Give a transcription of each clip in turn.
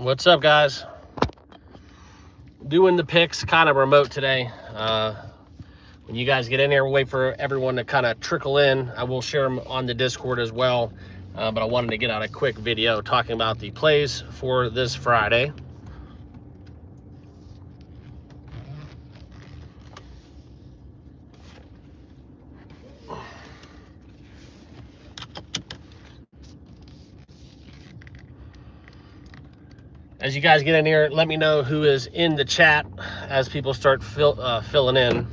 What's up, guys? Doing the picks kind of remote today. When you guys get in here, we'll wait for everyone to kind of trickle in. I will share them on the Discord as well. But I wanted to get out a quick video talking about the plays for this Friday. As you guys get in here, let me know who is in the chat as people start filling in.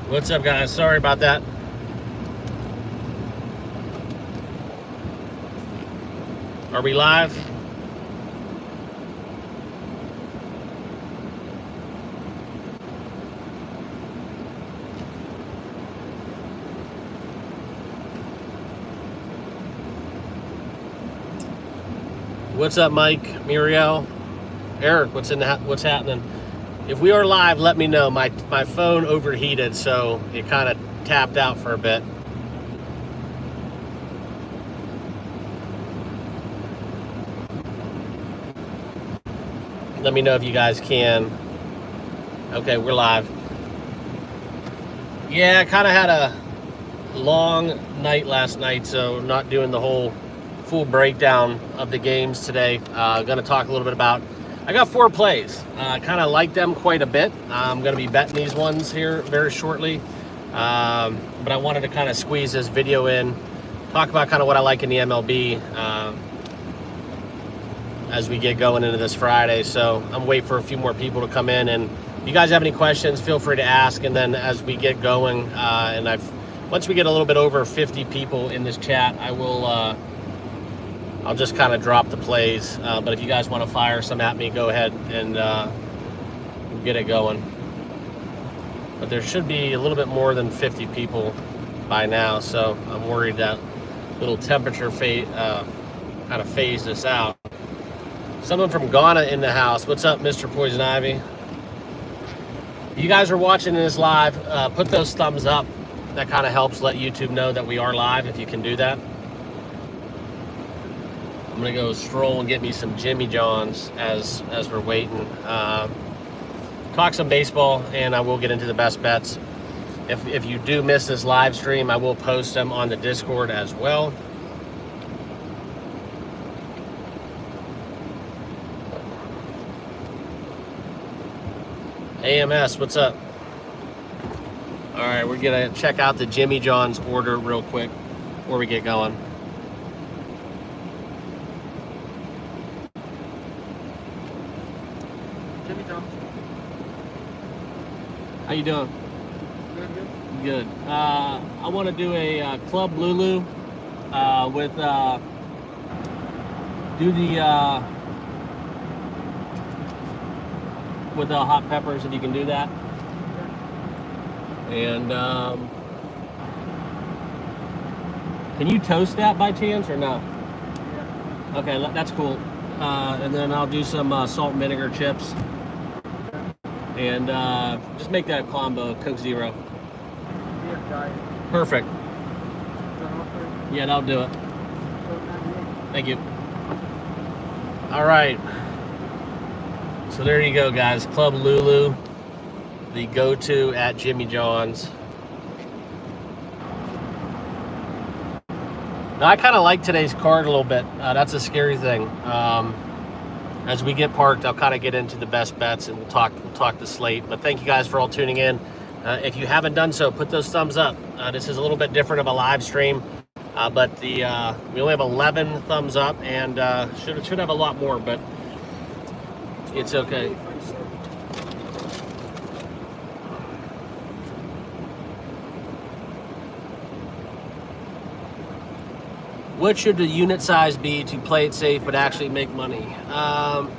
What's up, guys? Sorry about that. Are we live? What's up, Mike, Muriel, Eric? What's happening? If we are live, let me know. My phone overheated, so it kind of tapped out for a bit. Let me know if you guys can. Okay, we're live. Yeah, I kind of had a long night last night, so not doing the whole full breakdown of the games today. Going to talk a little bit about, I got 4 plays. Kind of like them quite a bit. I'm going to be betting these ones here very shortly. But I wanted to kind of squeeze this video in, talk about kind of what I like in the MLB as we get going into this Friday. So I'm waiting for a few more people to come in, and if you guys have any questions, feel free to ask. And then as we get going, once we get a little bit over 50 people in this chat, I'll just kind of drop the plays. But if you guys want to fire some at me, go ahead and get it going. But there should be a little bit more than 50 people by now, so I'm worried that little temperature kind of phased us out. Someone from Ghana in the house. What's up, Mr. Poison Ivy? If you guys are watching this live, put those thumbs up. That kind of helps let YouTube know that we are live, if you can do that. I'm gonna go stroll and get me some Jimmy John's as we're waiting. Talk some baseball, and I will get into the best bets. If you do miss this live stream, I will post them on the Discord as well. AMS, what's up? All right, we're gonna check out the Jimmy John's order real quick before we get going. Jimmy John. How you doing? Good. Good. I want to do a Club Lulu with with the hot peppers, if you can do that. And can you toast that by chance or no? Yeah. Okay, that's cool. And then I'll do some salt and vinegar chips. And just make that a combo, Coke Zero. Yeah, diet. Perfect. So Yeah, that'll do it. $4.98. Thank you. All right. So there you go, guys. Club Lulu, the go-to at Jimmy John's. Now, I kind of like today's card a little bit. That's a scary thing. As we get parked, I'll kind of get into the best bets and we'll talk the slate. But thank you guys for all tuning in. If you haven't done so, put those thumbs up. This is a little bit different of a live stream, but we only have 11 thumbs up, and should have a lot more, but it's okay. What should the unit size be to play it safe but actually make money?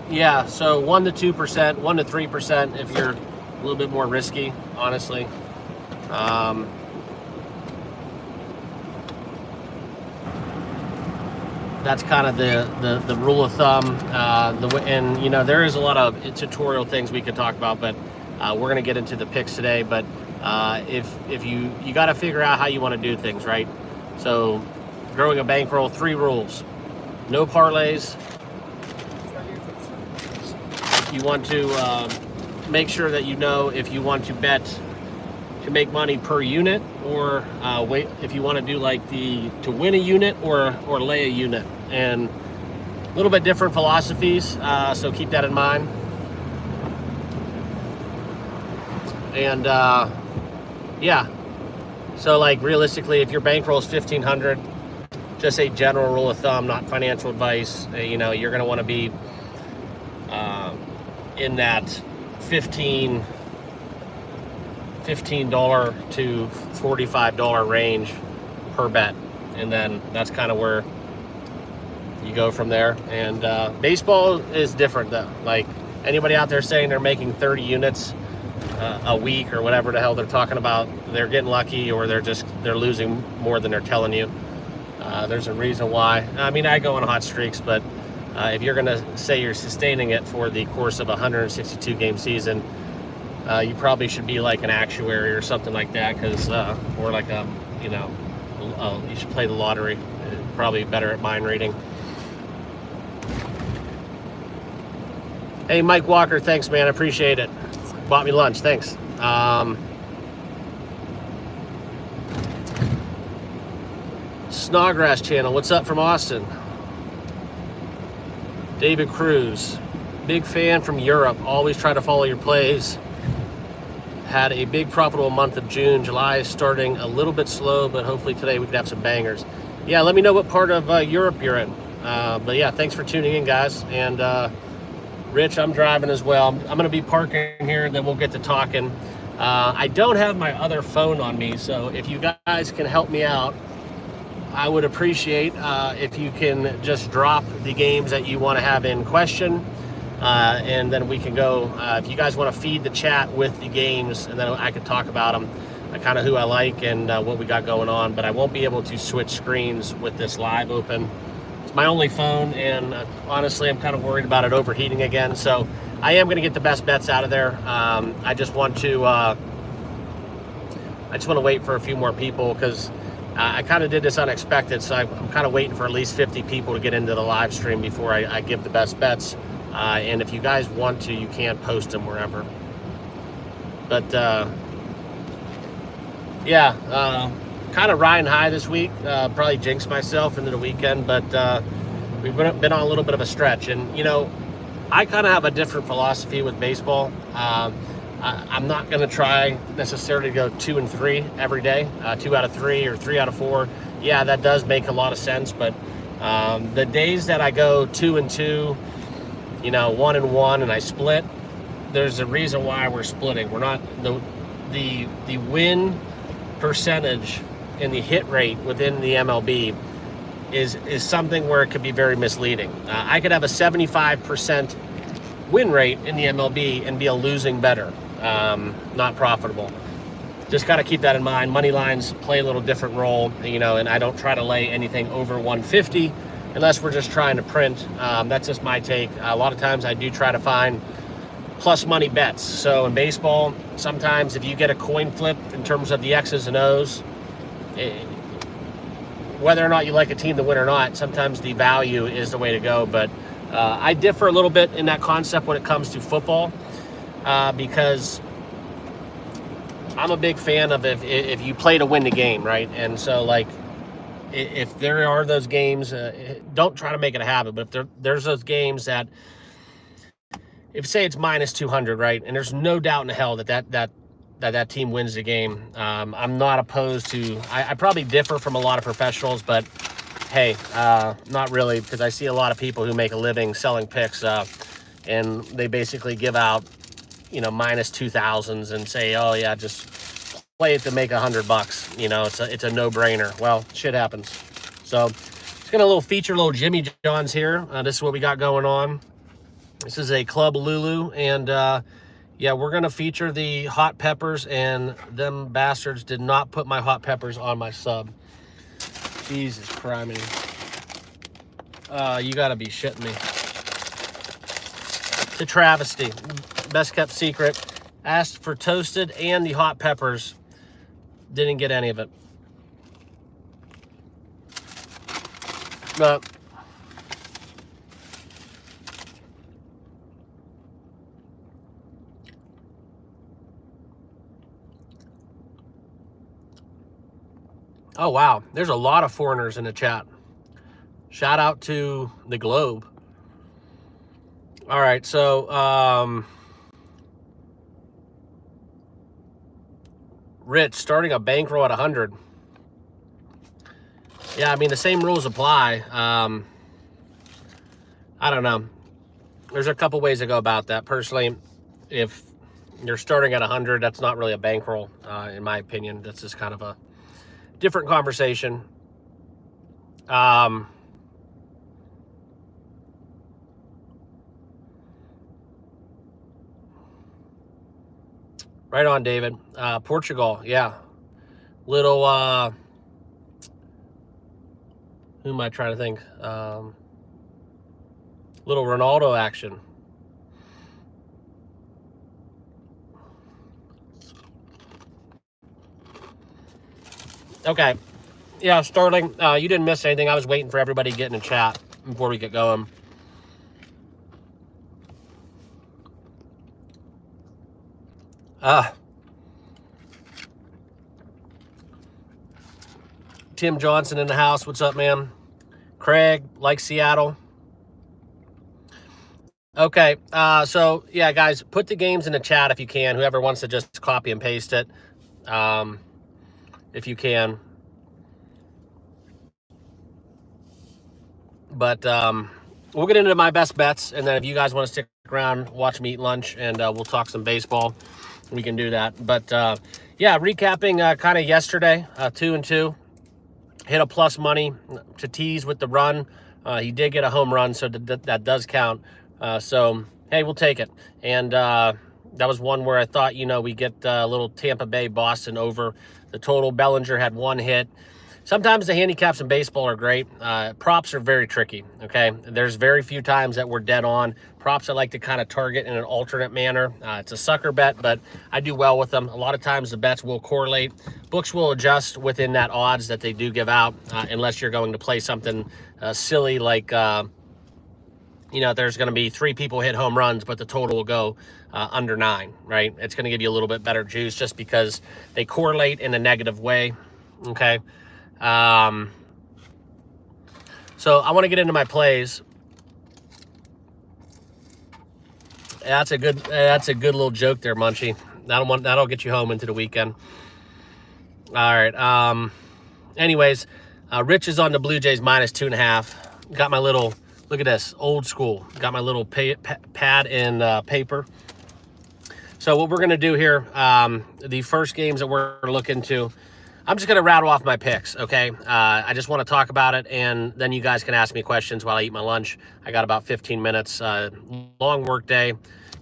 Yeah, so 1 to 2%, 1 to 3% if you're a little bit more risky, honestly. That's kind of the rule of thumb. And you know, there is a lot of tutorial things we could talk about, but we're gonna get into the picks today. But if you got to figure out how you want to do things, right? So growing a bankroll, 3 rules: no parlays. You want to make sure that you know if you want to bet to make money per unit, or wait if you want to do like to win a unit or lay a unit, and a little bit different philosophies. So keep that in mind. And yeah, so like realistically, if your bankroll is 1,500, just a general rule of thumb, not financial advice. You know, you're going to want to be in that $15 to $45 range per bet, and then that's kind of where you go from there. And baseball is different though. Like, anybody out there saying they're making 30 units a week or whatever the hell they're talking about, they're getting lucky, or they're losing more than they're telling you. There's a reason why. I mean, I go on hot streaks, but if you're going to say you're sustaining it for the course of a 162 game season, you probably should be like an actuary or something like that, because or like you should play the lottery. Probably better at mind reading. Hey, Mike Walker, thanks, man. I appreciate it. Bought me lunch. Thanks. Snodgrass channel. What's up from Austin? David Cruz, big fan from Europe. Always try to follow your plays. Had a big profitable month of June. July is starting a little bit slow, but hopefully today we could have some bangers. Yeah, let me know what part of Europe you're in. But yeah, thanks for tuning in, guys. And Rich, I'm driving as well. I'm going to be parking here, then we'll get to talking. I don't have my other phone on me, so if you guys can help me out, I would appreciate if you can just drop the games that you want to have in question, and then we can go. If you guys want to feed the chat with the games, and then I can talk about them, kind of who I like and what we got going on. But I won't be able to switch screens with this live open. It's my only phone, and honestly, I'm kind of worried about it overheating again. So I am going to get the best bets out of there. I just want to wait for a few more people, because I kind of did this unexpected, so I'm kind of waiting for at least 50 people to get into the live stream before I give the best bets. And if you guys want to, you can post them wherever. But yeah, kind of riding high this week. Probably jinxed myself into the weekend, but we've been on a little bit of a stretch. And, you know, I kind of have a different philosophy with baseball. I'm not going to try necessarily to go 2 and 3 every day, 2 out of 3 or 3 out of 4. Yeah, that does make a lot of sense. But the days that I go 2 and 2, 1 and 1, and I split, there's a reason why we're splitting. We're not the win percentage and the hit rate within the MLB is something where it could be very misleading. I could have a 75% win rate in the MLB and be a losing bettor. Not profitable. Just got to keep that in mind. Money lines play a little different role, and I don't try to lay anything over 150 unless we're just trying to print. That's just my take. A lot of times I do try to find plus money bets. So in baseball, sometimes if you get a coin flip in terms of the X's and O's, whether or not you like a team to win or not, sometimes the value is the way to go. But I differ a little bit in that concept when it comes to football, because I'm a big fan of if you play to win the game, right? And so, like, if there are those games, don't try to make it a habit, but if there's those games that, if say it's minus 200, right, and there's no doubt in hell that team wins the game, I'm not opposed to. I probably differ from a lot of professionals, but hey, not really, because I see a lot of people who make a living selling picks, and they basically give out, minus 2,000s and say, oh yeah, just play it to make $100. It's a no-brainer. Well, shit happens. So Got a little feature, little Jimmy John's here. This is what we got going on. This is a Club Lulu, and yeah, we're gonna feature the hot peppers, and them bastards did not put my hot peppers on my sub. Jesus criminy. You gotta be shitting me. It's a travesty. Best kept secret. Asked for toasted and the hot peppers. Didn't get any of it. But oh wow, there's a lot of foreigners in the chat. Shout out to the globe. All right, so Rich, starting a bankroll at 100. Yeah, I mean, the same rules apply. I don't know. There's a couple ways to go about that. Personally, if you're starting at 100, that's not really a bankroll, in my opinion. That's just kind of a different conversation. Right on, David. Portugal, yeah. Little, who am I trying to think? Little Ronaldo action. Okay. Yeah, Sterling, you didn't miss anything. I was waiting for everybody to get in the chat before we get going. Tim Johnson in the house. What's up, man? Craig, like Seattle. Okay, so yeah, guys, put the games in the chat if you can. Whoever wants to just copy and paste it, if you can. But we'll get into my best bets, and then if you guys want to stick around, watch me eat lunch, and we'll talk some baseball. We can do that. But yeah, recapping kind of yesterday, 2-2. Hit a plus money to tease with the run. He did get a home run, so that does count. So, hey, we'll take it. And that was one where I thought, you know, we get a little Tampa Bay Boston over the total. Bellinger had one hit. Sometimes the handicaps in baseball are great. Props are very tricky, okay? There's very few times that we're dead on. Props I like to kind of target in an alternate manner. It's a sucker bet, but I do well with them. A lot of times the bets will correlate. Books will adjust within that odds that they do give out, unless you're going to play something silly like, you know, there's going to be 3 people hit home runs, but the total will go under 9, right? It's going to give you a little bit better juice just because they correlate in a negative way, okay? So I want to get into my plays. That's a good little joke there, Munchie. That'll get you home into the weekend. All right. Anyways, Rich is on the Blue Jays -2.5. Got my little, look at this, old school. Got my little pad and paper. So what we're going to do here, the first games that we're looking to, I'm just going to rattle off my picks, okay? I just want to talk about it, and then you guys can ask me questions while I eat my lunch. I got about 15 minutes. Long work day.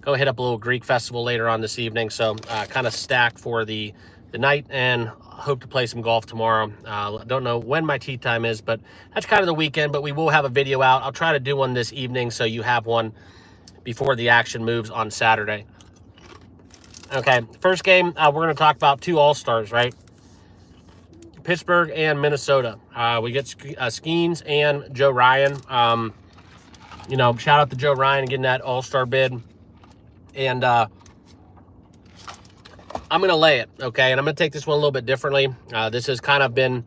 Go hit up a little Greek festival later on this evening, so kind of stacked for the night, and hope to play some golf tomorrow. Don't know when my tee time is, but that's kind of the weekend, but we will have a video out. I'll try to do one this evening so you have one before the action moves on Saturday. Okay, first game, we're going to talk about 2 All-Stars, right? Pittsburgh and Minnesota. We get Skeens and Joe Ryan. You know, shout out to Joe Ryan getting that All-Star bid. And I'm going to lay it, okay? And I'm going to take this one a little bit differently. This has kind of been,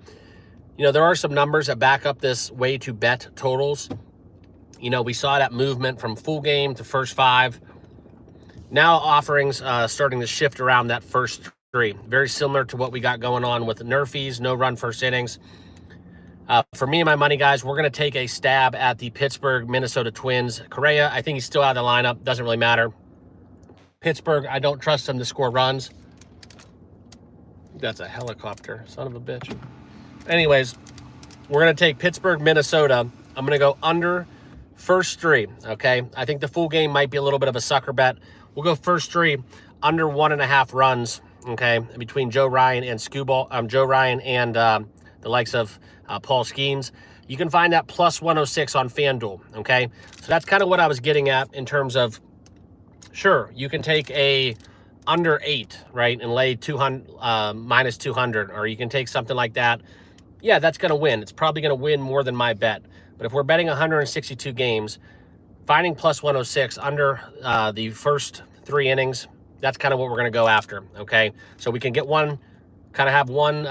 you know, there are some numbers that back up this way to bet totals. You know, we saw that movement from full game to first 5. Now offerings starting to shift around that first 3. Very similar to what we got going on with Nerfies, no run first innings. For me and my money, guys, we're going to take a stab at the Pittsburgh, Minnesota Twins. Correa, I think he's still out of the lineup. Doesn't really matter. Pittsburgh, I don't trust them to score runs. That's a helicopter, son of a bitch. Anyways, we're going to take Pittsburgh, Minnesota. I'm going to go under first three, okay? I think the full game might be a little bit of a sucker bet. We'll go first three, under 1.5 runs, okay, between Joe Ryan and the likes of Paul Skeens. You can find that plus 106 on FanDuel, okay? So that's kind of what I was getting at in terms of, sure, you can take a under 8, right, and lay 200 minus 200, or you can take something like that. Yeah, that's going to win. It's probably going to win more than my bet. But if we're betting 162 games, finding plus 106 under the first 3 innings, that's kind of what we're going to go after, okay? So we can get one, kind of have one,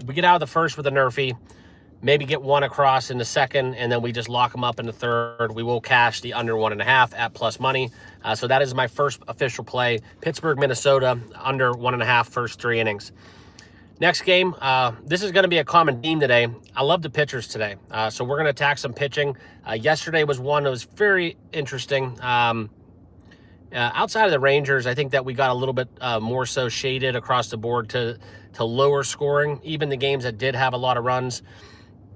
we get out of the first with a Nerfy, maybe get one across in the second, and then we just lock them up in the third. We will cash the under 1.5 at plus money. So that is my first official play. Pittsburgh, Minnesota, under 1.5 first 3 innings. Next game, this is going to be a common theme today. I love the pitchers today. So we're going to attack some pitching. Yesterday was one that was very interesting. Outside of the Rangers, I think that we got a little bit more so shaded across the board to lower scoring. Even the games that did have a lot of runs,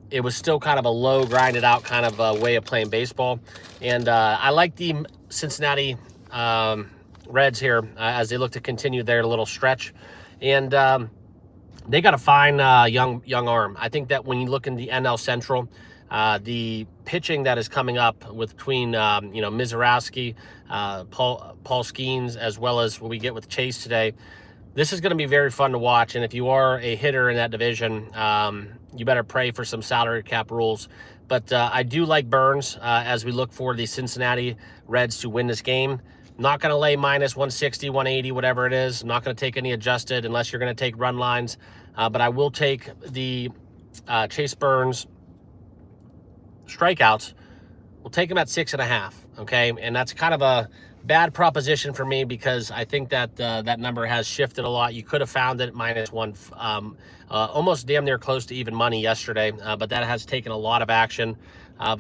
it was still kind of a low, grinded out kind of way of playing baseball. And I like the Cincinnati Reds here as they look to continue their little stretch. And they got a fine young arm. I think that when you look in the NL Central, the pitching that is coming up between Mizorowski, Paul Skeens, as well as what we get with Chase today, this is going to be very fun to watch. And if you are a hitter in that division, you better pray for some salary cap rules. But I do like Burns as we look for the Cincinnati Reds to win this game. Not going to lay minus 160, 180, whatever it is. I'm not going to take any adjusted unless you're going to take run lines. But I will take the Chase Burns strikeouts. We'll take him at 6.5, okay? And that's kind of a bad proposition for me because I think that that number has shifted a lot. You could have found it at minus 1, almost damn near close to even money yesterday, but that has taken a lot of action.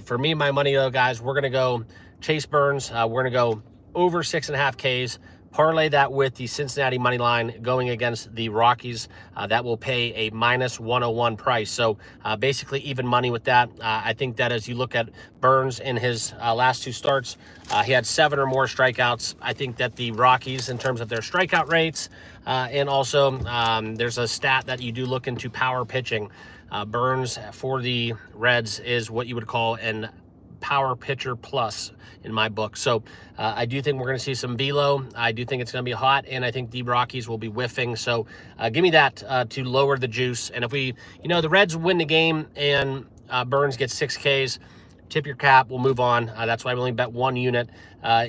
For me, my money, though, guys, we're going to go Chase Burns. We're going to go over 6.5 Ks. Parlay that with the Cincinnati money line going against the Rockies. That will pay a minus 101 price. So basically even money with that. I think that as you look at Burns in his last 2 starts, he had 7 or more strikeouts. I think that the Rockies, in terms of their strikeout rates, and also there's a stat that you do look into power pitching. Burns for the Reds is what you would call an power pitcher plus in my book. So I do think we're going to see some velo. I do think it's going to be hot, and I think the Rockies will be whiffing. So give me that to lower the juice. And if we, the Reds win the game and Burns gets 6 Ks, tip your cap, we'll move on. That's why we only bet 1 unit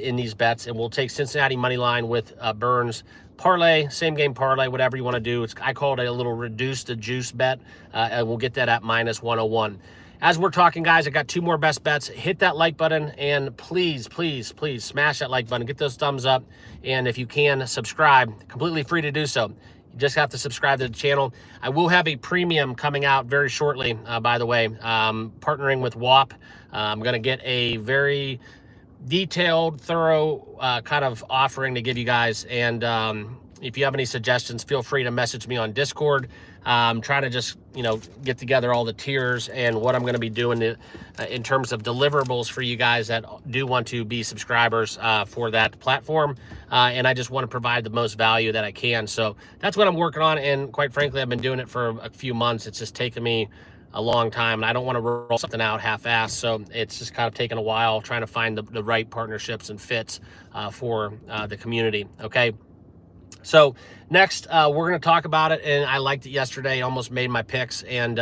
in these bets, and we'll take Cincinnati money line with Burns. Parlay, same game parlay, whatever you want to do. I call it a little reduce the juice bet, and we'll get that at minus 101. As we're talking, guys, I got 2 more best bets. Hit that like button, and please, please, please smash that like button. Get those thumbs up, and if you can, subscribe. Completely free to do so. You just have to subscribe to the channel. I will have a premium coming out very shortly, by the way, partnering with WAP. I'm going to get a very detailed, thorough kind of offering to give you guys, and if you have any suggestions, feel free to message me on Discord. I'm trying to just, get together all the tiers and what I'm going to be doing in terms of deliverables for you guys that do want to be subscribers for that platform. And I just want to provide the most value that I can. So that's what I'm working on. And quite frankly, I've been doing it for a few months. It's just taken me a long time, and I don't want to roll something out half-assed. So it's just kind of taken a while trying to find the right partnerships and fits for the community. Okay. So next, we're going to talk about it, and I liked it yesterday. Almost made my picks, and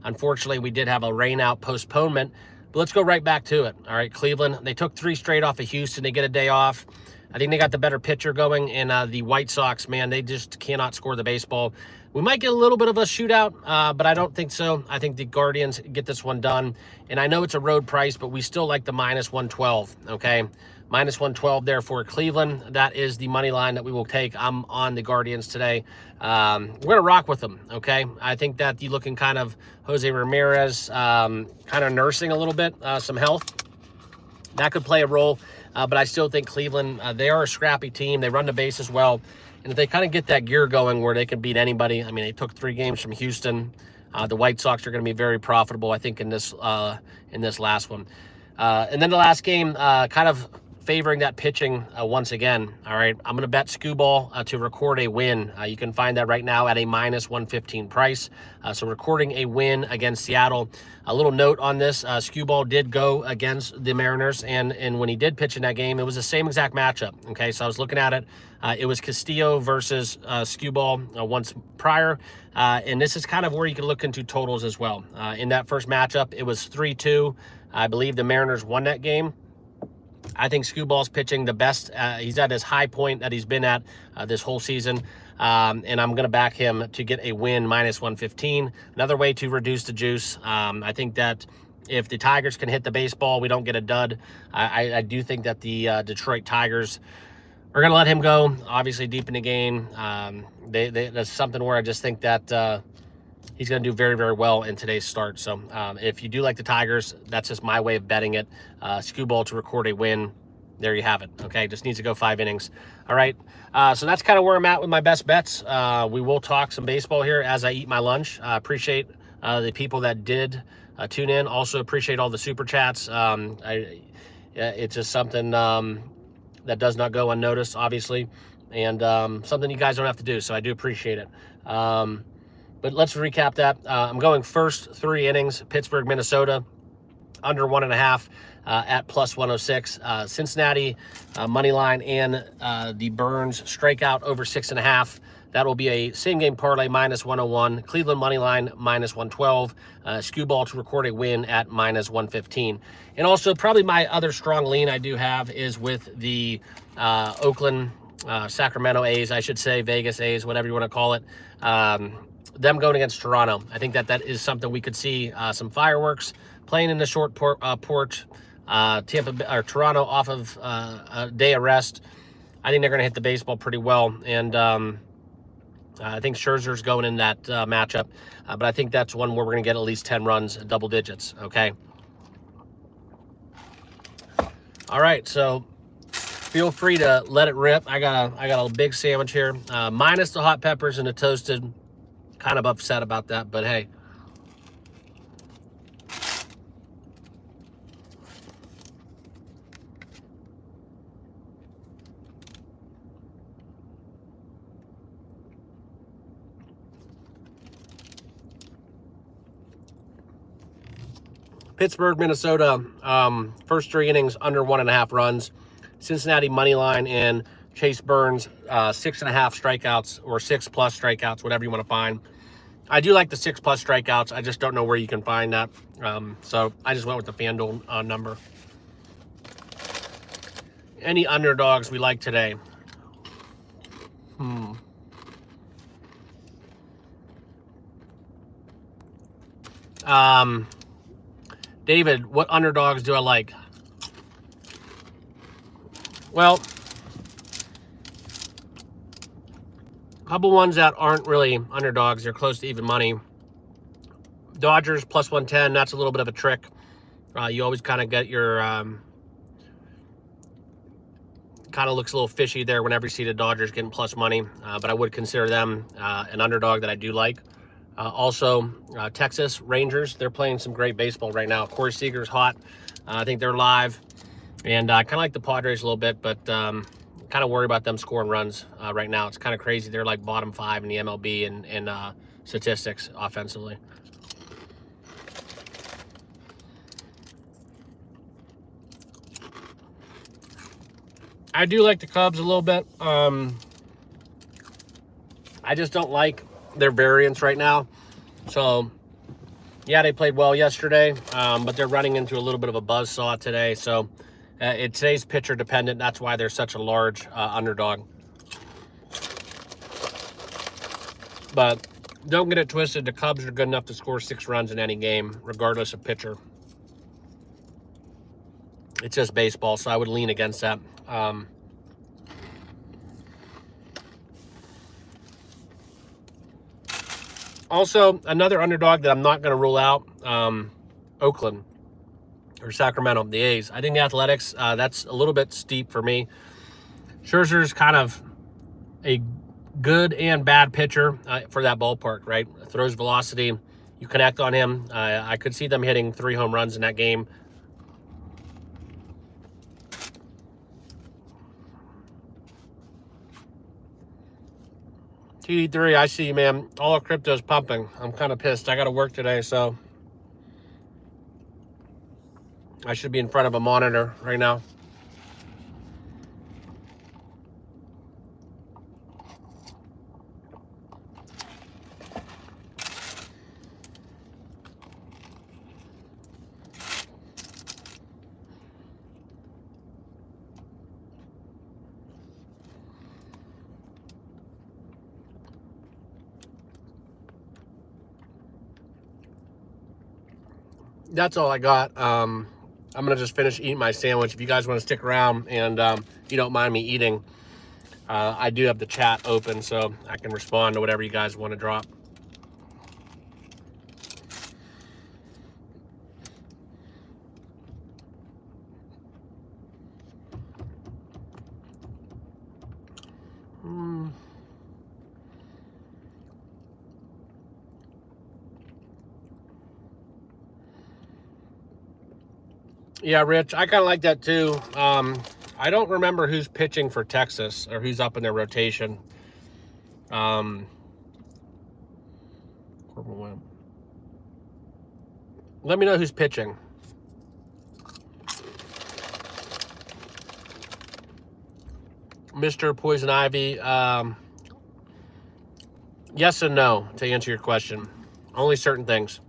unfortunately, we did have a rain-out postponement. But let's go right back to it. All right, Cleveland, they took 3 straight off of Houston. They get a day off. I think they got the better pitcher going, and the White Sox, man, they just cannot score the baseball. We might get a little bit of a shootout, but I don't think so. I think the Guardians get this one done, and I know it's a road price, but we still like the minus 112, okay? Minus 112 there for Cleveland. That is the money line that we will take. I'm on the Guardians today. We're going to rock with them, okay? I think that you looking kind of Jose Ramirez, kind of nursing a little bit, some health. That could play a role, but I still think Cleveland, they are a scrappy team. They run the base as well. And if they kind of get that gear going where they can beat anybody, I mean, they took 3 games from Houston. The White Sox are going to be very profitable, I think, in this last one. And then the last game, kind of favoring that pitching once again. All right, I'm going to bet Skewball to record a win. You can find that right now at a -115 price. So recording a win against Seattle. A little note on this, Skewball did go against the Mariners, and when he did pitch in that game, it was the same exact matchup. Okay, so I was looking at it. It was Castillo versus Skewball once prior, and this is kind of where you can look into totals as well. In that first matchup, it was 3-2. I believe the Mariners won that game. I think Skewball's pitching the best. He's at his high point that he's been at this whole season. And I'm going to back him to get a win, -115. Another way to reduce the juice. I think that if the Tigers can hit the baseball, we don't get a dud. I do think that the Detroit Tigers are going to let him go, obviously, deep in the game. That's something where I just think that he's going to do very, very well in today's start. So if you do like the Tigers, that's just my way of betting it. Skewball to record a win. There you have it. Okay, just needs to go 5 innings. All right, so that's kind of where I'm at with my best bets. We will talk some baseball here as I eat my lunch. Appreciate the people that did tune in. Also appreciate all the super chats. It's just something that does not go unnoticed, obviously, and something you guys don't have to do. So I do appreciate it. But let's recap that. I'm going first 3 innings, Pittsburgh, Minnesota, under 1.5 at +106. Cincinnati, money line, and the Burns strikeout over 6.5. That will be a same-game parlay, -101. Cleveland money line, -112. Skewball to record a win at -115. And also, probably my other strong lean I do have is with the Oakland, Sacramento A's, I should say, Vegas A's, whatever you want to call it. Them going against Toronto. I think that is something we could see some fireworks playing in the short porch. Toronto off of a day of rest. I think they're going to hit the baseball pretty well, and I think Scherzer's going in that matchup. But I think that's one where we're going to get at least 10 runs, double digits. Okay. All right, so feel free to let it rip. I got a big sandwich here, minus the hot peppers and the toasted. Kind of upset about that, but hey. Pittsburgh, Minnesota, first 3 innings, under 1.5 runs. Cincinnati money line and Chase Burns, 6.5 strikeouts or 6+ strikeouts, whatever you want to find. I do like the 6+ strikeouts. I just don't know where you can find that. So I just went with the FanDuel number. Any underdogs we like today? David, what underdogs do I like? Well, a couple ones that aren't really underdogs. They're close to even money. Dodgers +110. That's a little bit of a trick. You always kind of get your kind of looks a little fishy there whenever you see the Dodgers getting plus money. But I would consider them an underdog that I do like. Also, Texas Rangers. They're playing some great baseball right now. Corey Seager's hot. I think they're live. And I kind of like the Padres a little bit, but kind of worry about them scoring runs right now. It's kind of crazy. They're like bottom 5 in the MLB in statistics offensively. I do like the Cubs a little bit. I just don't like their variance right now. So, yeah, they played well yesterday, but they're running into a little bit of a buzzsaw today. So, today's pitcher dependent. That's why they're such a large underdog. But don't get it twisted. The Cubs are good enough to score 6 runs in any game, regardless of pitcher. It's just baseball, so I would lean against that. Also, another underdog that I'm not going to rule out, Oakland or Sacramento, the A's. I think the Athletics, that's a little bit steep for me. Scherzer's kind of a good and bad pitcher for that ballpark, right? Throws velocity. you connect on him. I could see them hitting 3 home runs in that game. TD3, I see you, man. All of crypto's pumping. I'm kind of pissed. I got to work today, so I should be in front of a monitor right now. That's all I got. I'm going to just finish eating my sandwich. If you guys want to stick around and you don't mind me eating, I do have the chat open so I can respond to whatever you guys want to drop. Yeah, Rich, I kind of like that too. I don't remember who's pitching for Texas or who's up in their rotation. Let me know who's pitching. Mr. Poison Ivy. Yes and no, to answer your question. Only certain things.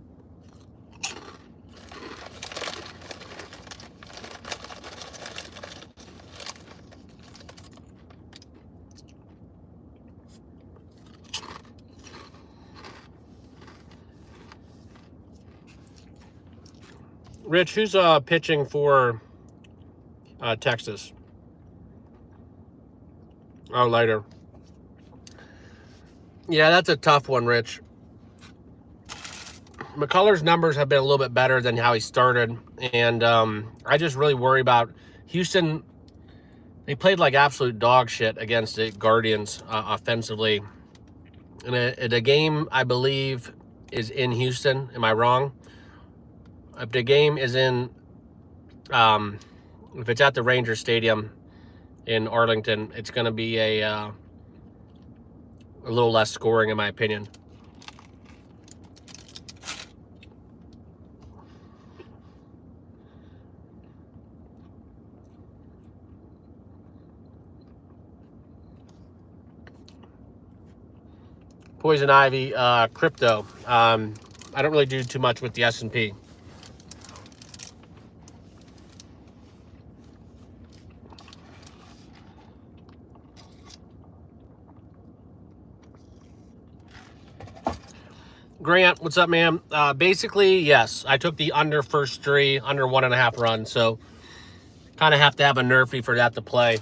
Rich, who's pitching for Texas? Oh, later. Yeah, that's a tough one, Rich. McCullers' numbers have been a little bit better than how he started, and I just really worry about Houston. They played like absolute dog shit against the Guardians offensively. And the game, I believe, is in Houston. Am I wrong? If the game is in, if it's at the Ranger Stadium in Arlington, it's going to be a little less scoring, in my opinion. Poison Ivy, crypto. I don't really do too much with the S&P. Grant, what's up, man? Basically, yes. I took the under first 3, under 1.5 runs. So, kind of have to have a nerfy for that to play.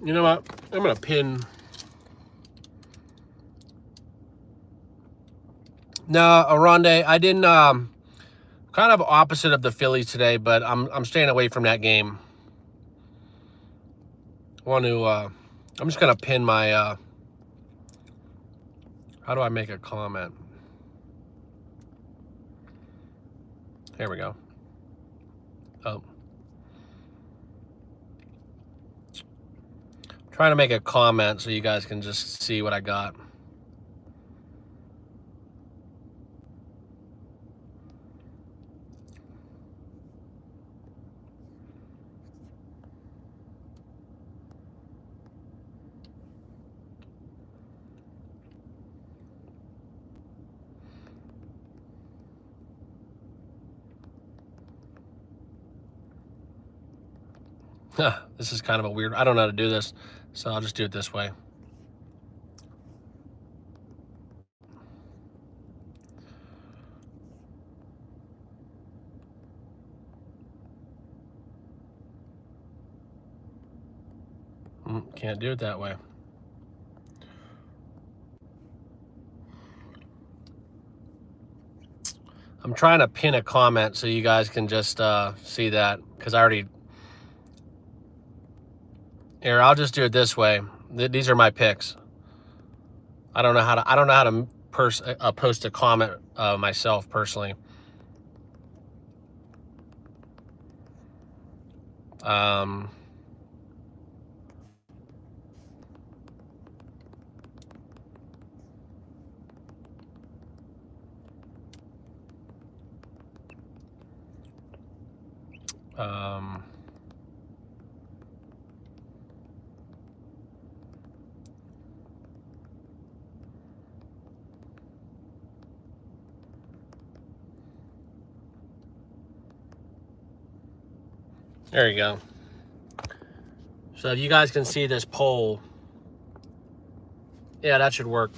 You know what? I'm going to pin. No, Aronde, I didn't, kind of opposite of the Phillies today, but I'm staying away from that game. I'm just going to pin my, how do I make a comment? Here we go. Oh. Trying to make a comment so you guys can just see what I got. This is kind of a weird, I don't know how to do this, so I'll just do it this way. Can't do it that way. I'm trying to pin a comment so you guys can just see that, because I already... Here, I'll just do it this way. These are my picks. I don't know how to post a comment myself personally. There you go. So if you guys can see this poll, yeah, that should work.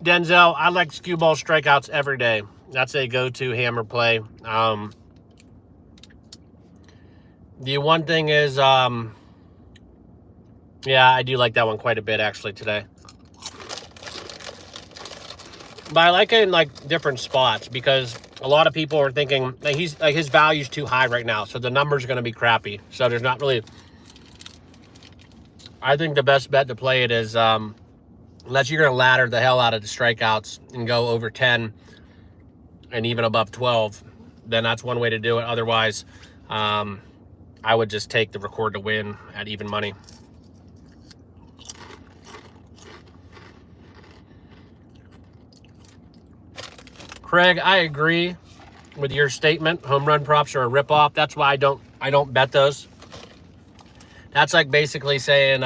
Denzel, I like skew ball strikeouts every day. That's a go-to hammer play. The one thing is, yeah, I do like that one quite a bit actually today. But I like it in like different spots, because a lot of people are thinking that his value's too high right now, so the number's going to be crappy. So there's not really... I think the best bet to play it is, unless you're going to ladder the hell out of the strikeouts and go over 10 and even above 12, then that's one way to do it. Otherwise, I would just take the record to win at even money. Craig, I agree with your statement. Home run props are a ripoff. That's why I don't bet those. That's like basically saying,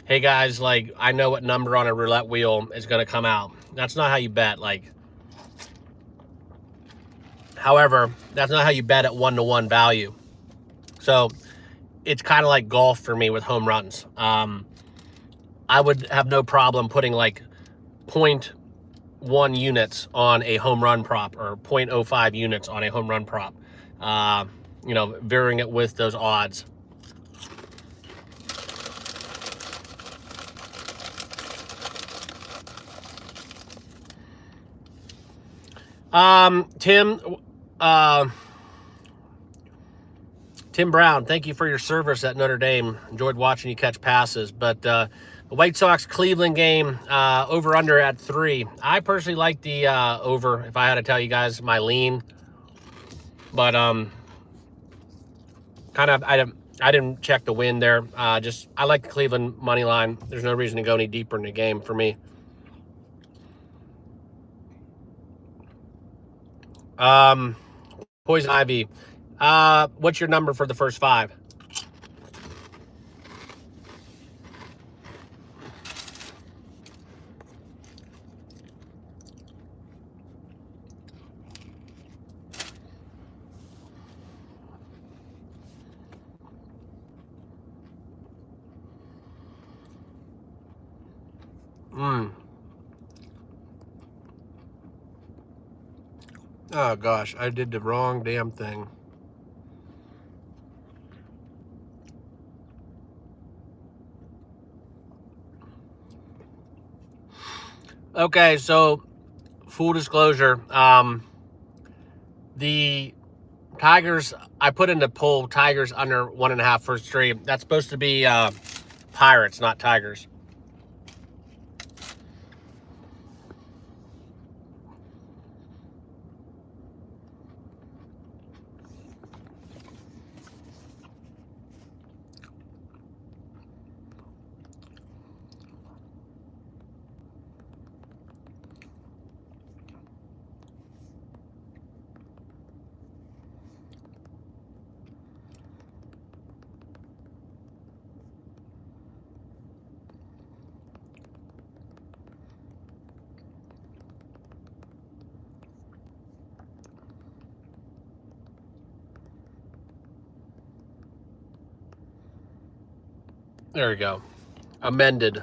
hey guys, like, I know what number on a roulette wheel is going to come out. That's not how you bet. Like, however, that's not how you bet at 1-to-1 value. So it's kind of like golf for me with home runs. I would have no problem putting like 0.1 units on a home run prop, or 0.05 units on a home run prop. You know, varying it with those odds. Tim Brown, thank you for your service at Notre Dame. Enjoyed watching you catch passes. But the White Sox-Cleveland game, over-under at 3. I personally like the over, if I had to tell you guys my lean. But kind of, I didn't check the win there. I like the Cleveland money line. There's no reason to go any deeper in the game for me. Poison Ivy, what's your number for the first 5? Oh gosh, I did the wrong damn thing. Okay, so full disclosure, the Tigers, I put in the poll Tigers under 1.5 first three. That's supposed to be Pirates, not Tigers. There we go. Amended.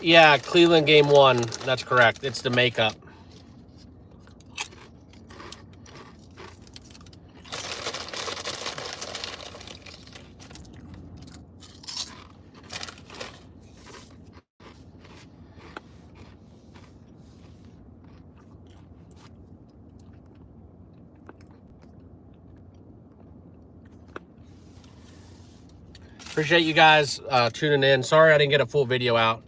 Yeah, Cleveland game 1. That's correct. It's the makeup. Appreciate you guys tuning in. Sorry I didn't get a full video out.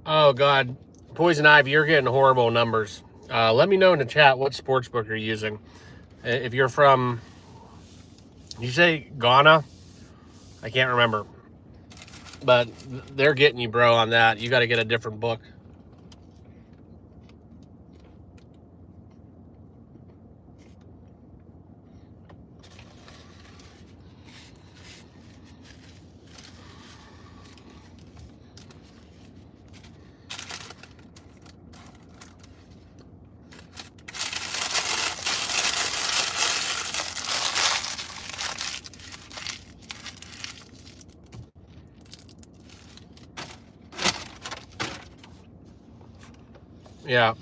Oh, God. Poison Ivy, you're getting horrible numbers. Let me know in the chat what sportsbook you're using. If you're from, did you say Ghana? I can't remember. But they're getting you, bro, on that. You got to get a different book. Yeah.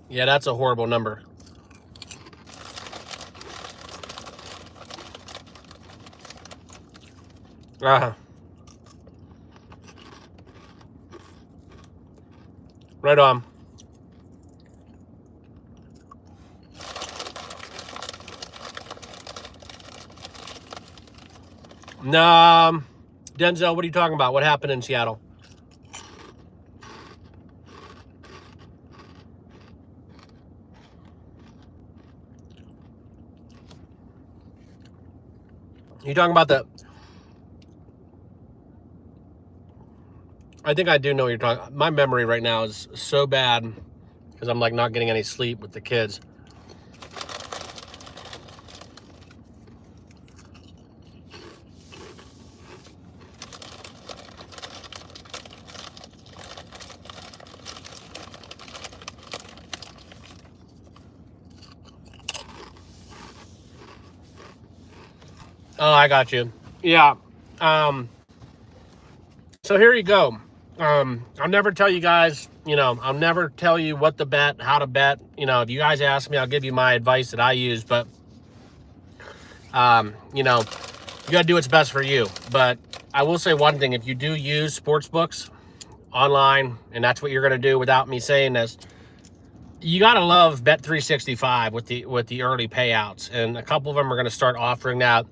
Yeah, that's a horrible number. Right on. No, Denzel, what are you talking about? What happened in Seattle? You talking about the... I think I do know what you're talking. My memory right now is so bad because I'm like not getting any sleep with the kids. Oh, I got you. Yeah. So here you go. I'll never tell you guys, I'll never tell you what to bet, how to bet. If you guys ask me, I'll give you my advice that I use. But, you got to do what's best for you. But I will say one thing. If you do use sports books online, and that's what you're going to do without me saying this, you got to love Bet365 with the early payouts. And a couple of them are going to start offering that.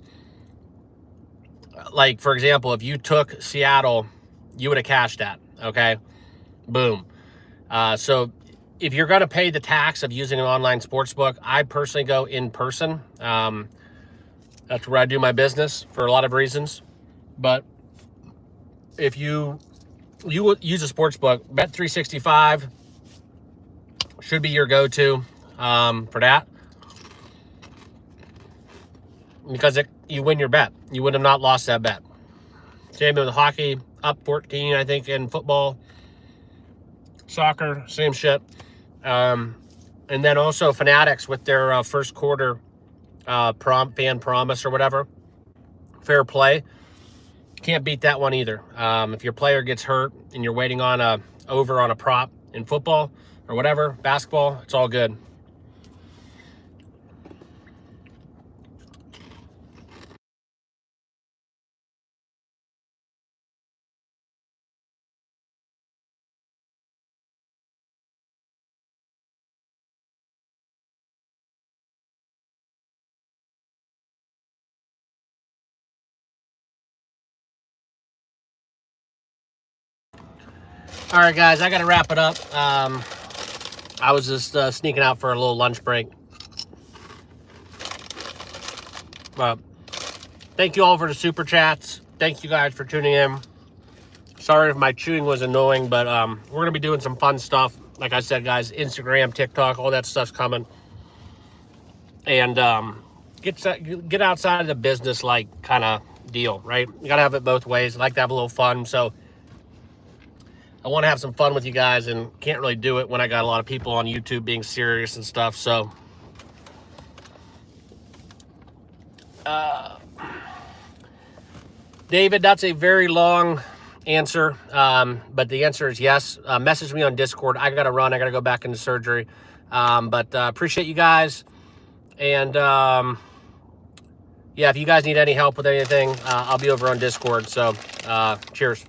Like, for example, if you took Seattle, you would have cashed that, okay? Boom. So if you're going to pay the tax of using an online sports book, I personally go in person. That's where I do my business for a lot of reasons. But if you use a sports book, Bet365 should be your go-to for that. Because you win your bet. You would have not lost that bet. Same with hockey, up 14, I think, in football. Soccer, same shit. And then also Fanatics with their first quarter fan promise or whatever. Fair play. Can't beat that one either. If your player gets hurt and you're waiting on a prop in football or whatever, basketball, it's all good. All right, guys, I got to wrap it up. I was just sneaking out for a little lunch break. Thank you all for the super chats. Thank you guys for tuning in. Sorry if my chewing was annoying, but we're going to be doing some fun stuff. Like I said, guys, Instagram, TikTok, all that stuff's coming. And get outside of the business like kind of deal, right? You got to have it both ways. I like to have a little fun, so I want to have some fun with you guys and can't really do it when I got a lot of people on YouTube being serious and stuff. So David, that's a very long answer, but the answer is yes. Message me on Discord. I gotta run. I gotta go back into surgery, but appreciate you guys. And yeah, if you guys need any help with anything, I'll be over on Discord. So cheers.